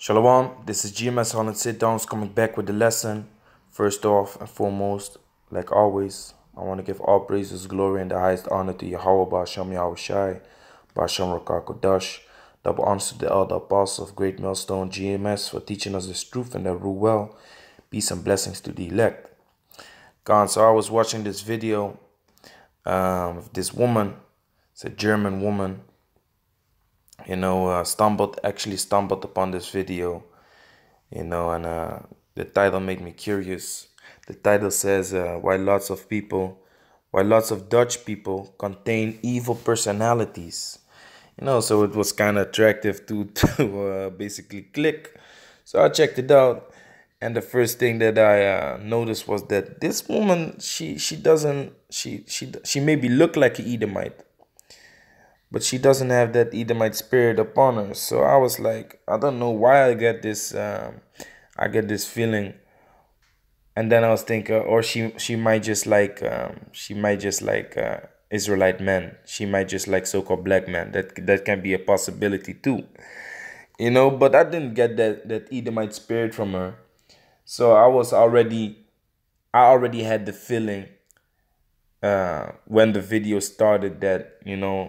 Shalom, this is GMS Holland Sit Downs coming back with the lesson. First off and foremost, like always, I want to give all praises, glory, and the highest honor to Yahweh, Ba'Shem Yahweh Shai, Ba'Shem Rakar Kodash. Double honors to the elder apostle of Great Millstone GMS for teaching us this truth and that rule well. Peace and blessings to the elect. God, so I was watching this video of this woman. It's a German woman. Actually stumbled upon this video, and the title made me curious. The title says, why lots of Dutch people contain evil personalities. So it was kind of attractive to basically click. So I checked it out, and the first thing that I noticed was that this woman, she maybe look like an Edomite, but she doesn't have that Edomite spirit upon her. So I was like, I don't know why I get this feeling. And then I was thinking, or she might just like Israelite men. She might just like so-called black men. That can be a possibility too. But I didn't get that Edomite spirit from her. So I already had the feeling when the video started that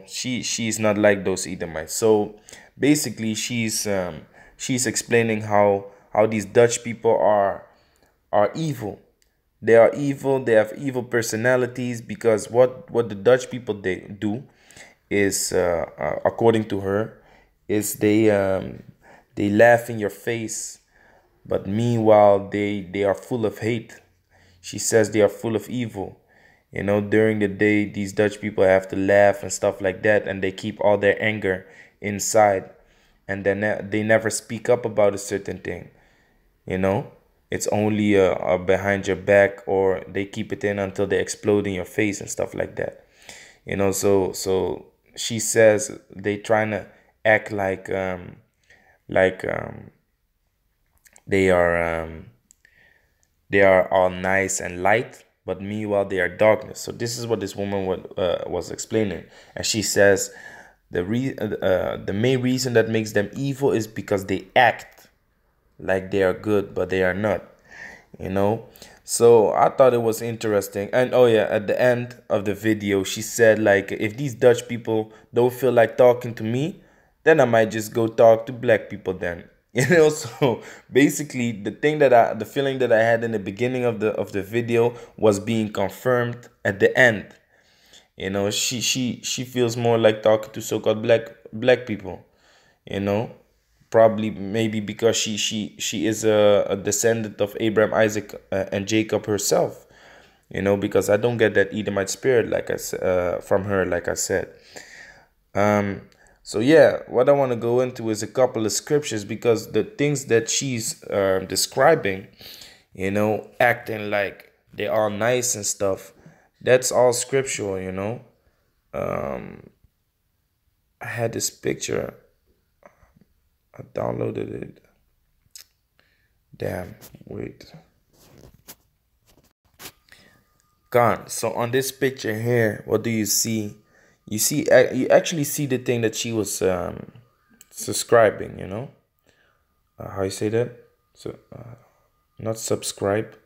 she's not like those Edomites. So basically she's explaining how these Dutch people are evil. They are evil. They have evil personalities because what the Dutch people they do is according to her is they laugh in your face, but meanwhile they are full of hate. She says they are full of evil. During the day, these Dutch people have to laugh and stuff like that, and they keep all their anger inside, and then they never speak up about a certain thing. It's only behind your back, or they keep it in until they explode in your face and stuff like that. So she says they trying to act like they are all nice and light, but meanwhile they are darkness. So this is what this woman was explaining, and she says the main reason that makes them evil is because they act like they are good, but they are not. So I thought it was interesting. And oh yeah, at the end of the video, she said like, if these Dutch people don't feel like talking to me, then I might just go talk to black people then. So basically the feeling that I had in the beginning of the video was being confirmed at the end. She feels more like talking to so-called black people. Probably maybe because she is a descendant of Abraham, Isaac, and Jacob herself. Because I don't get that Edomite spirit from her, like I said. So yeah, what I want to go into is a couple of scriptures, because the things that she's describing, acting like they are nice and stuff, that's all scriptural. I had this picture. I downloaded it. Damn, wait. Gone. So on this picture here, what do you see? You actually see the thing that she was subscribing, how you say that? So not subscribe.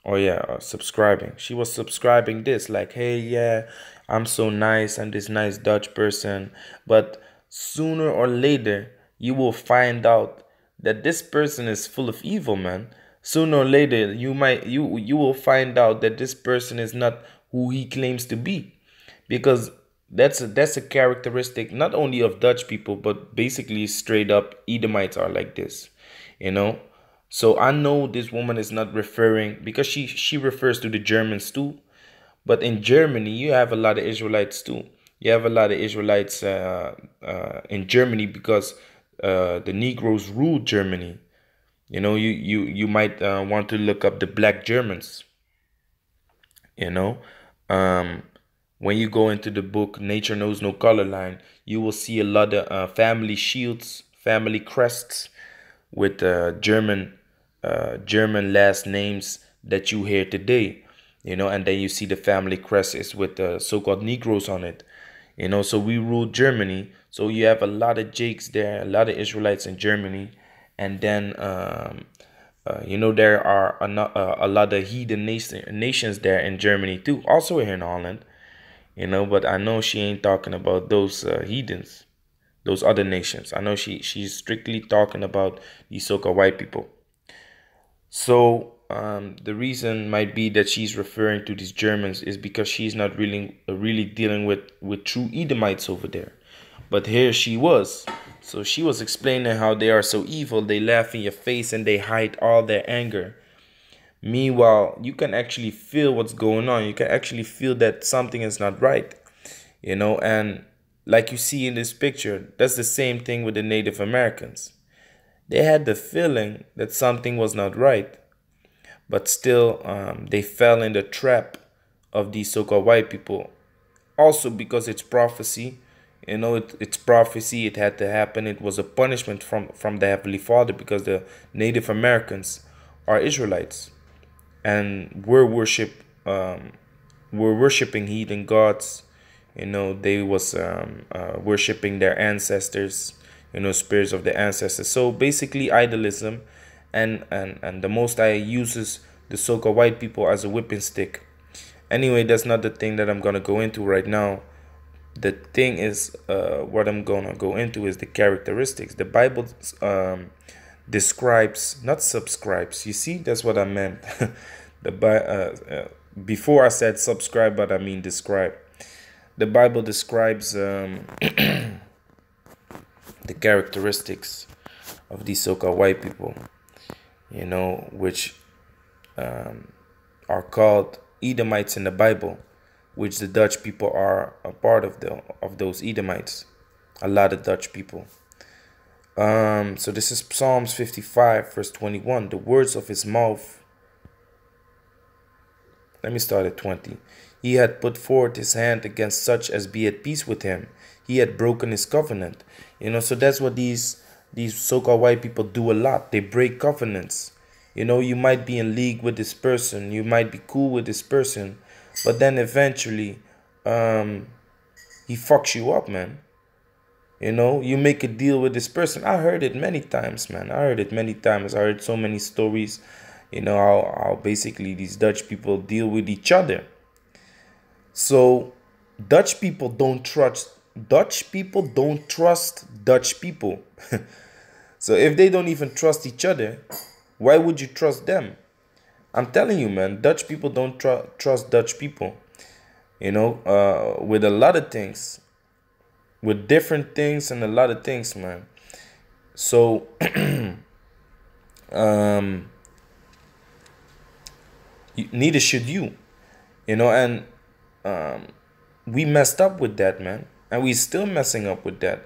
Oh yeah, subscribing. She was subscribing this, like, hey, yeah, I'm so nice, I'm this nice Dutch person. But sooner or later, you will find out that this person is full of evil, man. Sooner or later, you will find out that this person is not who he claims to be, because that's a characteristic not only of Dutch people, but basically straight up Edomites are like this, So I know this woman is not referring, because she refers to the Germans too. But in Germany, you have a lot of Israelites too. You have a lot of Israelites in Germany, because the Negroes ruled Germany. You might want to look up the Black Germans. When you go into the book Nature Knows No Color Line, you will see a lot of family shields, family crests with German last names that you hear today. And then you see the family crest is with the so-called Negroes on it. So we ruled Germany. So you have a lot of Jakes there, a lot of Israelites in Germany, and then there are a lot of heathen nations there in Germany too, also here in Holland. But I know she ain't talking about those heathens, those other nations. I know she's strictly talking about these so-called white people. So the reason might be that she's referring to these Germans is because she's not really dealing with true Edomites over there. But here she was. So she was explaining how they are so evil. They laugh in your face and they hide all their anger. Meanwhile, you can actually feel what's going on. You can actually feel that something is not right. And like you see in this picture, that's the same thing with the Native Americans. They had the feeling that something was not right, but still they fell in the trap of these so-called white people. Also because it's prophecy, it's prophecy. It had to happen. It was a punishment from the Heavenly Father, because the Native Americans are Israelites, and we're worshiping heathen gods. They was worshiping their ancestors, spirits of the ancestors. So basically idolism, and the Most High uses the so-called white people as a whipping stick. Anyway, that's not the thing that I'm gonna go into right now. The thing is, what I'm gonna go into is the characteristics. The Bible describes, not subscribes. You see, that's what I meant. Before I said subscribe, but I mean describe. The Bible describes the characteristics of these so-called white people, which are called Edomites in the Bible, which the Dutch people are a part of those Edomites. A lot of Dutch people. So this is Psalms 55, verse 21. The words of his mouth. Let me start at 20. He had put forth his hand against such as be at peace with him. He had broken his covenant. So that's what these so-called white people do a lot. They break covenants. You might be in league with this person. You might be cool with this person. But then eventually, he fucks you up, man. You make a deal with this person. I heard it many times, man. I heard it many times. I heard so many stories, how basically these Dutch people deal with each other. So Dutch people don't trust Dutch people. So if they don't even trust each other, why would you trust them? I'm telling you, man, Dutch people don't trust Dutch people, with a lot of things, with different things and a lot of things, man. So, neither should you, and we messed up with that, man. And we still messing up with that.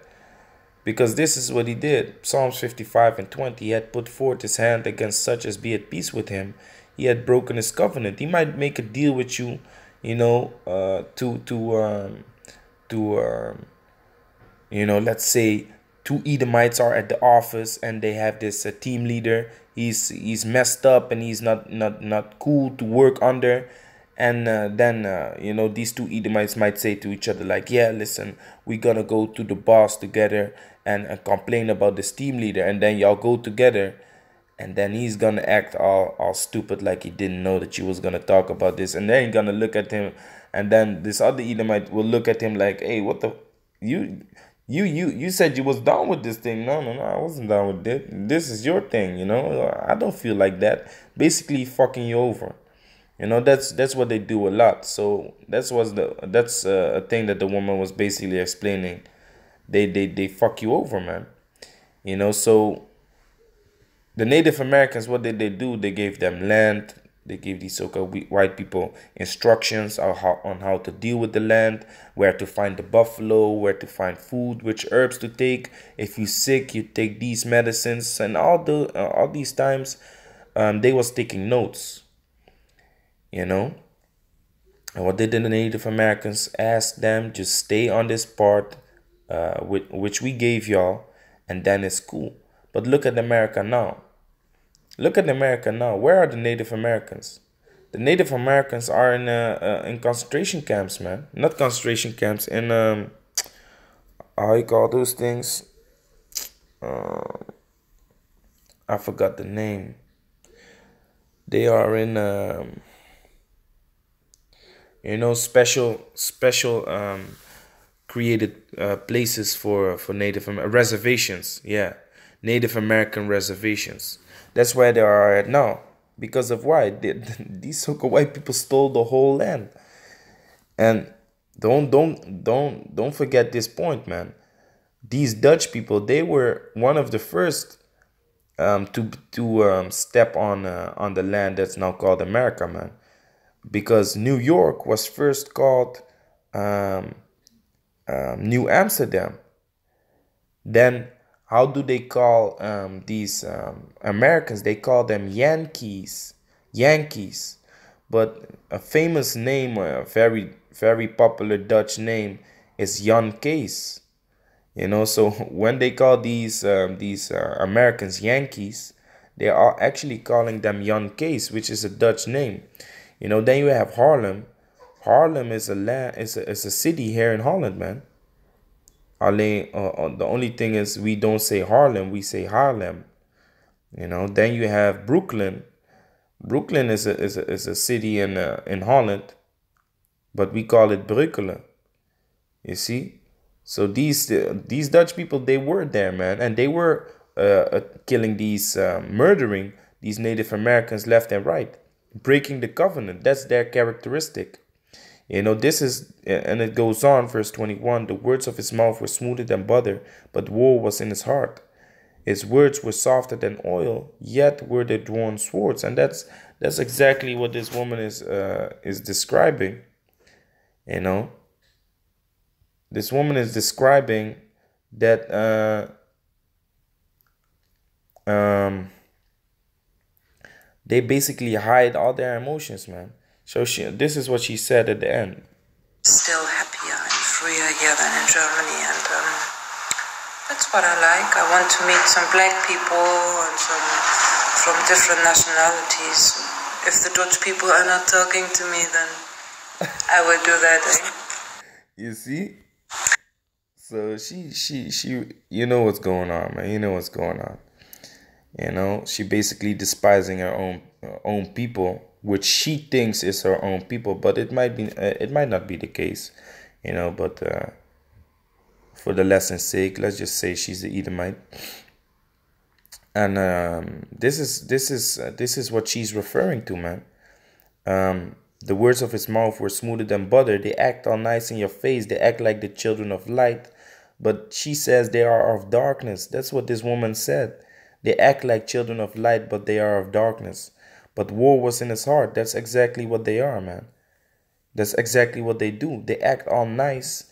Because this is what he did. Psalms 55 and 20. He had put forth his hand against such as be at peace with him. He had broken his covenant. He might make a deal with you, let's say two Edomites are at the office and they have this team leader. He's messed up and he's not cool to work under. And then these two Edomites might say to each other like, yeah, listen, we're gonna go to the boss together and complain about this team leader. And then y'all go together, and then he's gonna act all stupid, like he didn't know that you was gonna talk about this. And then you're gonna look at him, and then this other Edomite will look at him like, hey, what the, you said you was down with this thing. No, I wasn't down with it. This is your thing. I don't feel like that. Basically fucking you over. That's what they do a lot. So that's a thing that the woman was basically explaining. They fuck you over, man. So the Native Americans, what did they do? They gave them land. They gave these so-called white people instructions on how to deal with the land, where to find the buffalo, where to find food, which herbs to take. If you're sick, you take these medicines, and all these times, they was taking notes. And what did the Native Americans ask them? Just stay on this part, which we gave y'all, and then it's cool. But look at America now. Where are the Native Americans? The Native Americans are in concentration camps, man. Not concentration camps. how you call those things? I forgot the name. They are in special created places for reservations. Yeah, Native American reservations. That's where they are at now. Because of why? These so-called white people stole the whole land. And don't forget this point, man. These Dutch people, they were one of the first to step on the land that's now called America, man. Because New York was first called um, New Amsterdam. Then how do they call these Americans? They call them Yankees. Yankees. But a famous name, a very popular Dutch name, is Jan Kees. So when they call these Americans Yankees, they are actually calling them Jan Kees, which is a Dutch name. Then you have Harlem. Harlem is a city here in Holland, man. Alleen, the only thing is we don't say Harlem, we say Harlem. Then you have Brooklyn. Brooklyn is a city in Holland, but we call it Breukelen. You see? So these Dutch people, they were there, man, and they were killing murdering these Native Americans left and right, breaking the covenant. That's their characteristic. This is, and it goes on, verse 21, the words of his mouth were smoother than butter, but war was in his heart. His words were softer than oil, yet were they drawn swords. And that's exactly what this woman is describing. This woman is describing that they basically hide all their emotions, man. So this is what she said at the end. Still happier and freer here than in Germany, and that's what I like. I want to meet some black people and some from different nationalities. If the Dutch people are not talking to me, then I will do that. You see? So she you know what's going on, man. You know what's going on. She basically despising her own people, which she thinks is her own people, but it might not be the case, But for the lesson's sake, let's just say she's the Edomite, and this is what she's referring to, man. The words of his mouth were smoother than butter. They act all nice in your face. They act like the children of light, but she says they are of darkness. That's what this woman said. They act like children of light, but they are of darkness. But war was in his heart. That's exactly what they are, man. That's exactly what they do. They act all nice,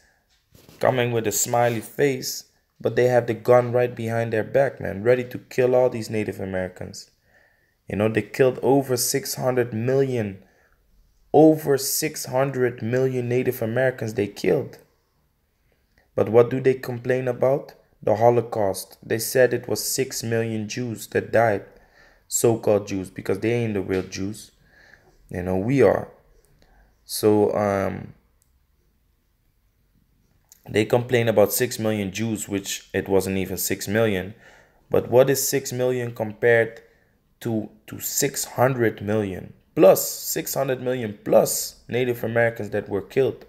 coming with a smiley face, but they have the gun right behind their back, man, ready to kill all these Native Americans. They killed over 600 million. Over 600 million Native Americans they killed. But what do they complain about? The Holocaust. They said it was 6 million Jews that died. So-called Jews, because they ain't the real Jews. We are. So they complain about 6 million Jews, which it wasn't even 6 million. But what is 6 million compared to 600 million? Plus 600 million plus Native Americans that were killed.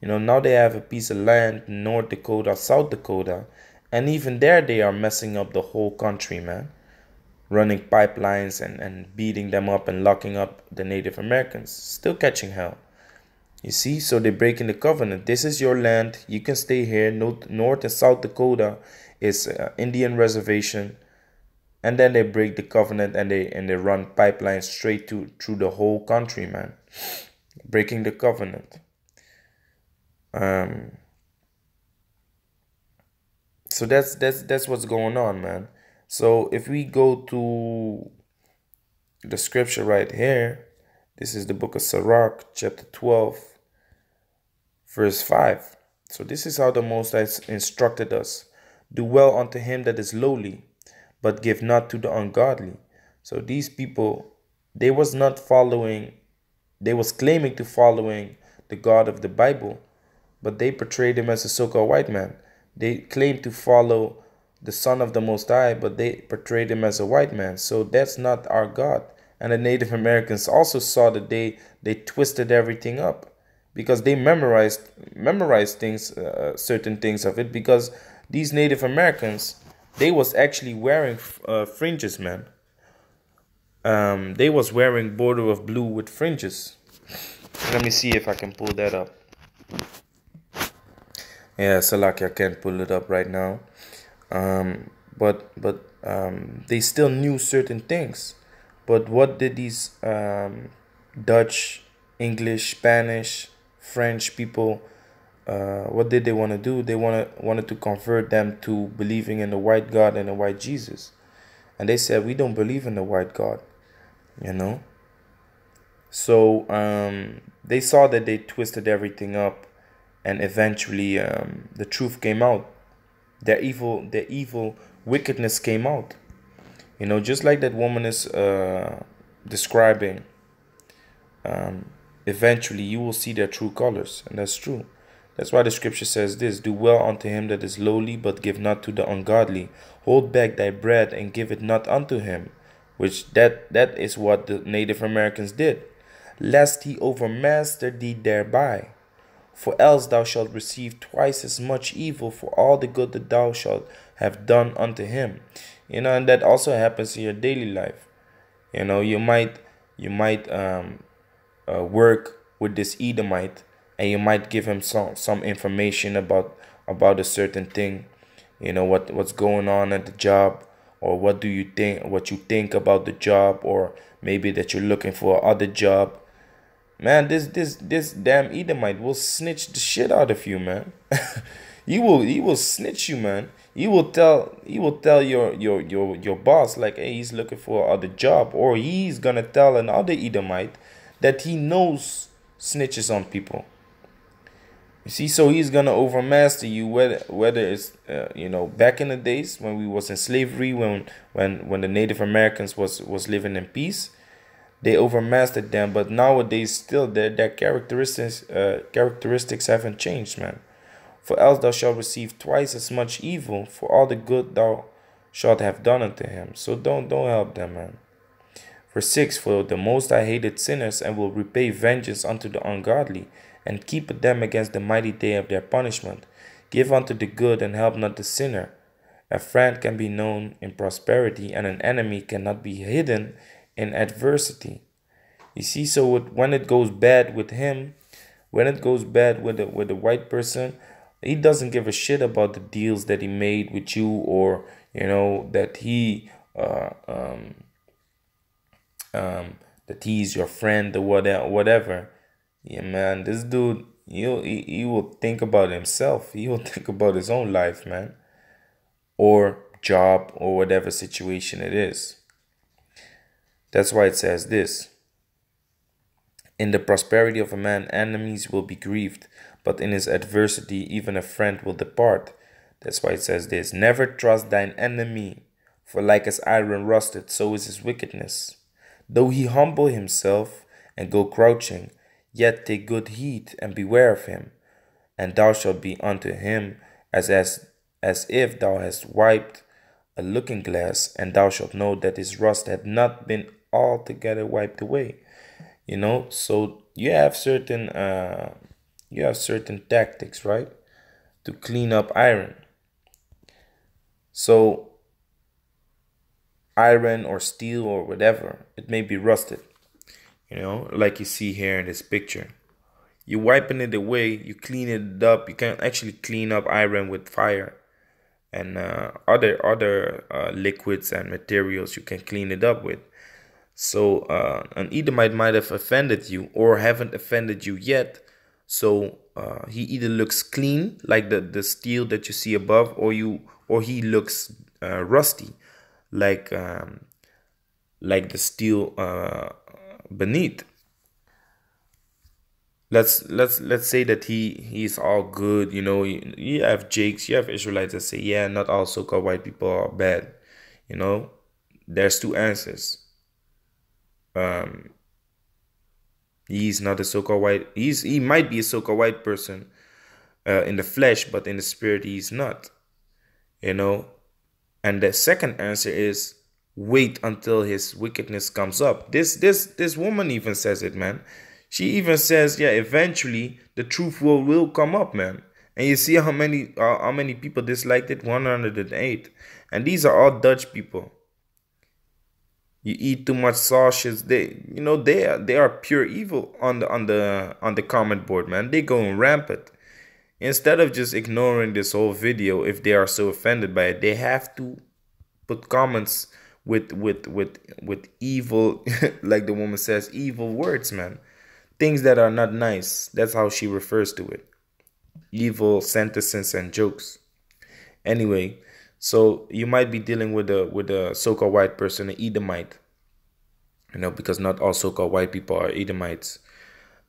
Now they have a piece of land in North Dakota, South Dakota, and even there they are messing up the whole country, man. Running pipelines and beating them up and locking up the Native Americans. Still catching hell. You see, so they're breaking the covenant. This is your land. You can stay here. North and South Dakota is Indian reservation. And then they break the covenant and they run pipelines straight through the whole country, man. Breaking the covenant. So that's what's going on, man. So if we go to the scripture right here, this is the book of Sirach, chapter 12, verse 5. So this is how the Most High instructed us. Do well unto him that is lowly, but give not to the ungodly. So these people, they was claiming to following the God of the Bible, but they portrayed him as a so-called white man. They claim to follow the Son of the Most High, but they portrayed him as a white man. So that's not our God. And the Native Americans also saw that they twisted everything up because they memorized things, certain things of it, because these Native Americans, they was actually wearing fringes, man. They was wearing border of blue with fringes. Let me see if I can pull that up. Yeah, Salaki, I can't pull it up right now. But they still knew certain things. But what did these Dutch, English, Spanish, French people, what did they want to do? They wanted to convert them to believing in the white God and the white Jesus. And they said, we don't believe in the white God, you know. So they saw that they twisted everything up, and eventually the truth came out. Their evil wickedness came out. You know, just like that woman is describing. Eventually you will see their true colors, and that's true. That's why the scripture says this: do well unto him that is lowly, but give not to the ungodly. Hold back thy bread and give it not unto him. Which that is what the Native Americans did, lest he overmaster thee thereby. For else thou shalt receive twice as much evil for all the good that thou shalt have done unto him. You know, and that also happens in your daily life. You know, you might work with this Edomite, and you might give him some information about a certain thing. You know, what's going on at the job, or what you think about the job, or maybe that you're looking for other job. Man, this damn Edomite will snitch the shit out of you, man. He will snitch you, man. He will tell your boss, like, hey, he's looking for other job, or he's gonna tell another Edomite that he knows snitches on people. You see, so he's gonna overmaster you, whether it's you know, back in the days when we was in slavery, when the Native Americans was living in peace. They overmastered them, but nowadays still their characteristics haven't changed, man. For else thou shalt receive twice as much evil for all the good thou shalt have done unto him. So don't help them, man. Verse 6: for the Most High hated sinners, and will repay vengeance unto the ungodly, and keep them against the mighty day of their punishment. Give unto the good, and help not the sinner. A friend can be known in prosperity, and an enemy cannot be hidden in adversity. You see, so when it goes bad with him, when it goes bad with the white person, he doesn't give a shit about the deals that he made with you, or you know, that he's your friend or whatever. Yeah, man, this dude, he will think about himself. He will think about his own life, man, or job, or whatever situation it is. That's why it says this: in the prosperity of a man, enemies will be grieved, but in his adversity, even a friend will depart. That's why it says this: never trust thine enemy, for like as iron rusted, so is his wickedness. Though he humble himself and go crouching, yet take good heed and beware of him. And thou shalt be unto him as if thou hast wiped a looking glass, and thou shalt know that his rust had not been altogether wiped away. You know, so you have certain tactics, right, to clean up iron. So iron or steel or whatever, it may be rusted, you know, like you see here in this picture. You're wiping it away, you clean it up. You can actually clean up iron with fire and other liquids and materials you can clean it up with. So an Edomite might have offended you, or haven't offended you yet. So he either looks clean, like the steel that you see above, or he looks rusty, like the steel beneath. Let's say that he's all good. You know, you have Jakes, you have Israelites that say, yeah, not all so-called white people are bad. You know, there's two answers. He's not a so-called white. He might be a so-called white person, in the flesh, but in the spirit he's not. You know. And the second answer is wait until his wickedness comes up. This woman even says it, man. She even says, yeah, eventually the truth will come up, man. And you see how many people disliked it? 108. And these are all Dutch people. You eat too much sausages, they are pure evil on the comment board, man. They going rampant. Instead of just ignoring this whole video, if they are so offended by it, they have to put comments with evil, like the woman says, evil words, man. Things that are not nice. That's how she refers to it. Evil sentences and jokes. Anyway, so you might be dealing with a so-called white person, an Edomite. Because not all so-called white people are Edomites.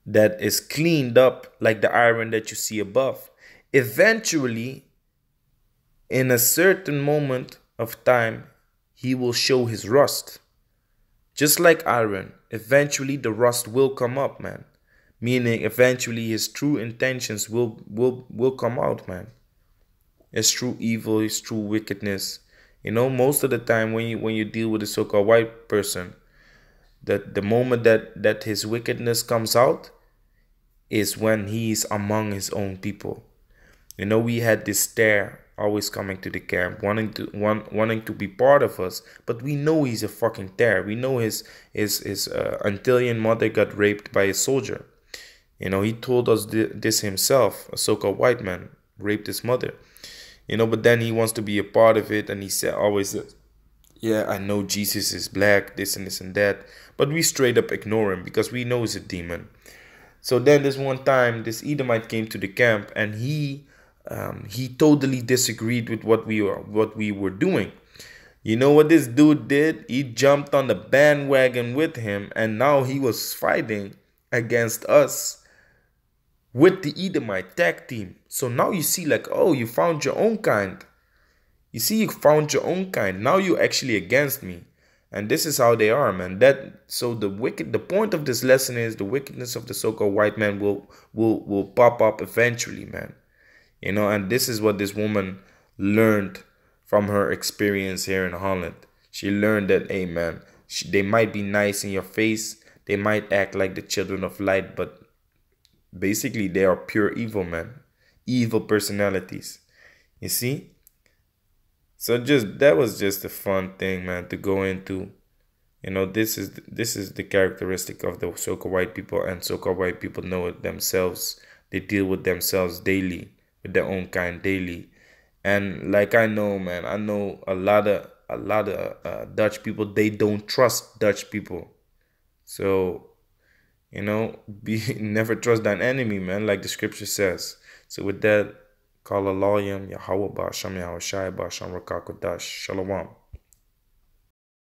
That is cleaned up like the iron that you see above. Eventually, in a certain moment of time, he will show his rust. Just like iron, eventually the rust will come up, man. Meaning eventually his true intentions will come out, man. His true evil, his true wickedness. Most of the time when you deal with a so-called white person, that the moment that his wickedness comes out is when he's among his own people. We had this stare always coming to the camp, wanting to be part of us, but we know he's a fucking terror. We know his Antillean mother got raped by a soldier. He told us this himself. A so-called white man raped his mother. But then he wants to be a part of it, and he said always, yeah, I know Jesus is black, this and that, but we straight up ignore him because we know he's a demon. So then this one time, this Edomite came to the camp, and he totally disagreed with what we were doing. You know what this dude did? He jumped on the bandwagon with him, and now he was fighting against us with the Edomite tag team. So now you see, like, oh, you found your own kind. You see, you found your own kind. Now you're actually against me. And this is how they are, man. The point of this lesson is the wickedness of the so-called white man will pop up eventually, man. And this is what this woman learned from her experience here in Holland. She learned that, hey, man, they might be nice in your face. They might act like the children of light, but basically they are pure evil, man. Evil personalities. You see? So that was just a fun thing, man, to go into. This is the characteristic of the so-called white people, and so-called white people know it themselves. They deal with themselves daily, with their own kind daily. And like I know, man, I know a lot of Dutch people, they don't trust Dutch people. So, never trust thine enemy, man, like the scripture says. So with that, Kala Lawyam, Yahweh Ba'asham Yahushai Ba'asham Rakakodash. Shalom.